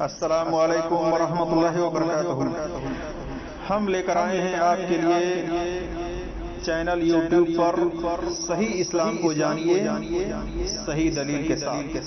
السلام علیکم ورحمۃ اللہ وبرکاتہ۔ ہم لے کر آئے ہیں آپ کے لیے چینل یوٹیوب پر صحیح اسلام کو جانیے صحیح دلیل کے ساتھ۔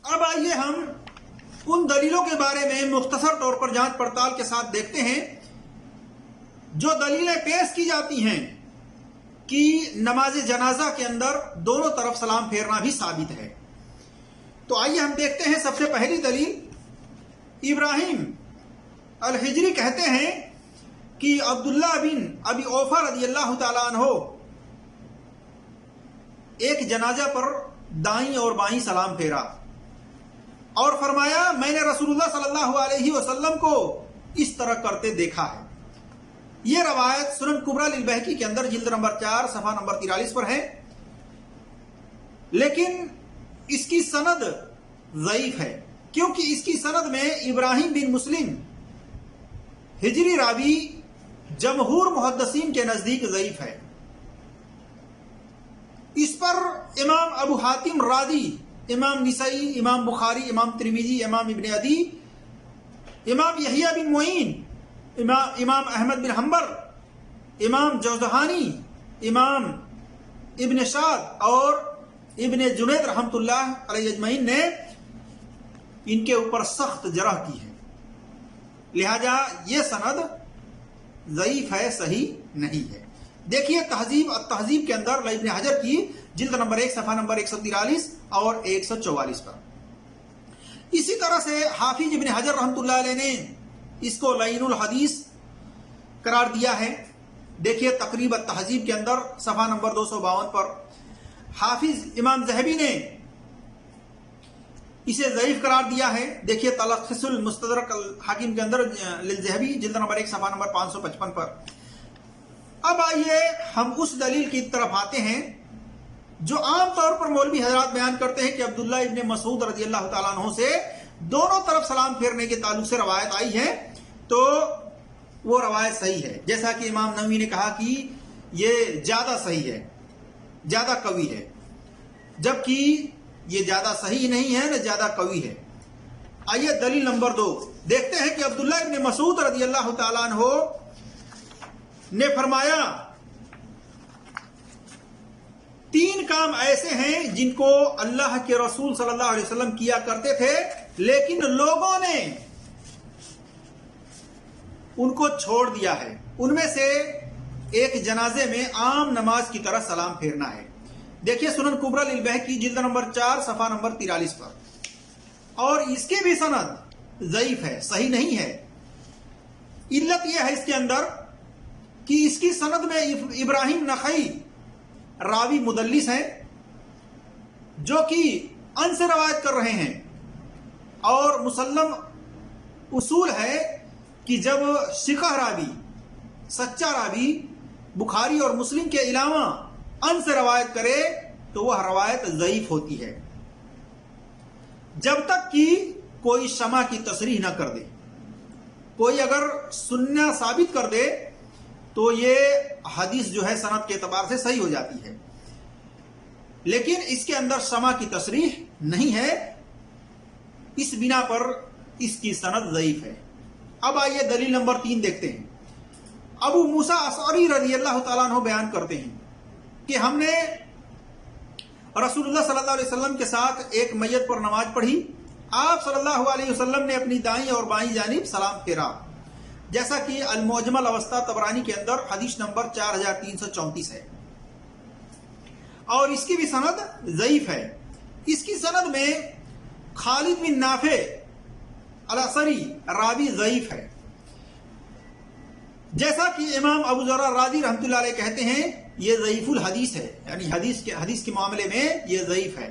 اب آئیے ہم ان دلیلوں کے بارے میں مختصر طور پر جانچ پڑتال کے ساتھ دیکھتے ہیں جو دلیلیں پیش کی جاتی ہیں کہ نماز جنازہ کے اندر دونوں طرف سلام پھیرنا بھی ثابت ہے۔ تو آئیے ہم دیکھتے ہیں سب سے پہلی دلیل۔ ابراہیم الحجری کہتے ہیں کہ عبداللہ بن ابی اوفا رضی اللہ تعالیٰ عنہ ایک جنازہ پر دائیں اور بائیں سلام پھیرا اور فرمایا میں نے رسول اللہ صلی اللہ علیہ وسلم کو اس طرح کرتے دیکھا ہے۔ یہ روایت سنن کبریٰ للبیہقی کے اندر جلد نمبر 4 صفحہ نمبر 43 پر ہے، لیکن اس کی سند ضعیف ہے کیونکہ اس کی سند میں ابراہیم بن مسلم ہجری راوی جمہور محدثین کے نزدیک ضعیف ہے۔ اس پر امام ابو حاتم رازی، امام نسائی، امام بخاری، امام ترمذی، امام ابن عدی، امام یحییٰ بن معین، امام احمد بن حنبل، امام جوزہانی، امام ابن شاد اور ابن جنید رحمۃ اللہ علیہ اجمعین نے ان کے اوپر سخت جرح کی ہے، لہذا یہ سند ضعیف ہے، صحیح نہیں ہے۔ دیکھیے التہذیب کے اندر ابن حجر کی جلد نمبر 1 صفحہ نمبر 143 اور 144 پر۔ اسی طرح سے حافظ ابن حجر رحمۃ اللہ علیہ نے اس کو لعین الحدیث قرار دیا ہے۔ دیکھیے تقریب التہذیب کے اندر صفحہ نمبر 252 پر حافظ امام ذہبی نے اسے ضعیف قرار دیا ہے۔ دیکھیے تلخیص المستدرک الحاکم کے اندر للذہبی جلد نمبر 1 صفحہ نمبر 555 پر۔ اب آئیے ہم اس دلیل کی طرف آتے ہیں جو عام طور پر مولوی حضرات بیان کرتے ہیں کہ عبداللہ ابن مسعود رضی اللہ تعالیٰ عنہ سے دونوں طرف سلام پھیرنے کے تعلق سے روایت آئی ہے، تو وہ روایت صحیح ہے، جیسا کہ امام نووی نے کہا کہ یہ زیادہ صحیح ہے، زیادہ قوی ہے، جبکہ یہ زیادہ صحیح نہیں ہے نہ زیادہ قوی ہے۔ آئیے دلیل نمبر 2 دیکھتے ہیں کہ عبداللہ ابن مسعود رضی اللہ تعالیٰ عنہ نے فرمایا 3 کام ایسے ہیں جن کو اللہ کے رسول صلی اللہ علیہ وسلم کیا کرتے تھے لیکن لوگوں نے ان کو چھوڑ دیا ہے۔ ان میں سے ایک جنازے میں عام نماز کی طرح سلام پھیرنا ہے۔ دیکھیے سنن کبریٰ للبیہقی جلد نمبر 4 صفحہ نمبر 43 پر، اور اس کی بھی سند ضعیف ہے، صحیح نہیں ہے۔ علت یہ ہے اس کے اندر کہ اس کی سند میں ابراہیم نخعی راوی مدلس ہیں جو کہ ان سے روایت کر رہے ہیں، اور مسلم اصول ہے کہ جب ثقہ راوی، سچا راوی بخاری اور مسلم کے علاوہ ان سے روایت کرے تو وہ روایت ضعیف ہوتی ہے جب تک کہ کوئی سماع کی تصریح نہ کر دے۔ کوئی اگر سننا ثابت کر دے تو یہ حدیث جو ہے سند کے اعتبار سے صحیح ہو جاتی ہے، لیکن اس کے اندر سماع کی تصریح نہیں ہے، اس بنا پر اس کی سند ضعیف ہے۔ اب آئیے دلیل نمبر 3 دیکھتے ہیں۔ ابو موسیٰ اشعری رضی اللہ تعالیٰ عنہ بیان کرتے ہیں کہ ہم نے رسول اللہ صلی اللہ علیہ وسلم کے ساتھ ایک میت پر نماز پڑھی، آپ صلی اللہ علیہ وسلم نے اپنی دائیں اور بائیں جانب سلام پھیرا، جیسا کہ المعجم الاوسط طبرانی کے اندر حدیث نمبر 4334 ہے، اور اس کی بھی سند ضعیف ہے۔ اس کی سند میں خالد بن نافع الاسری راوی ضعیف ہے، جیسا کہ امام ابو ذر رازی رحمۃ اللہ علیہ کہتے ہیں یہ ضعیف الحدیث ہے، یعنی حدیث کے معاملے میں یہ ضعیف ہے۔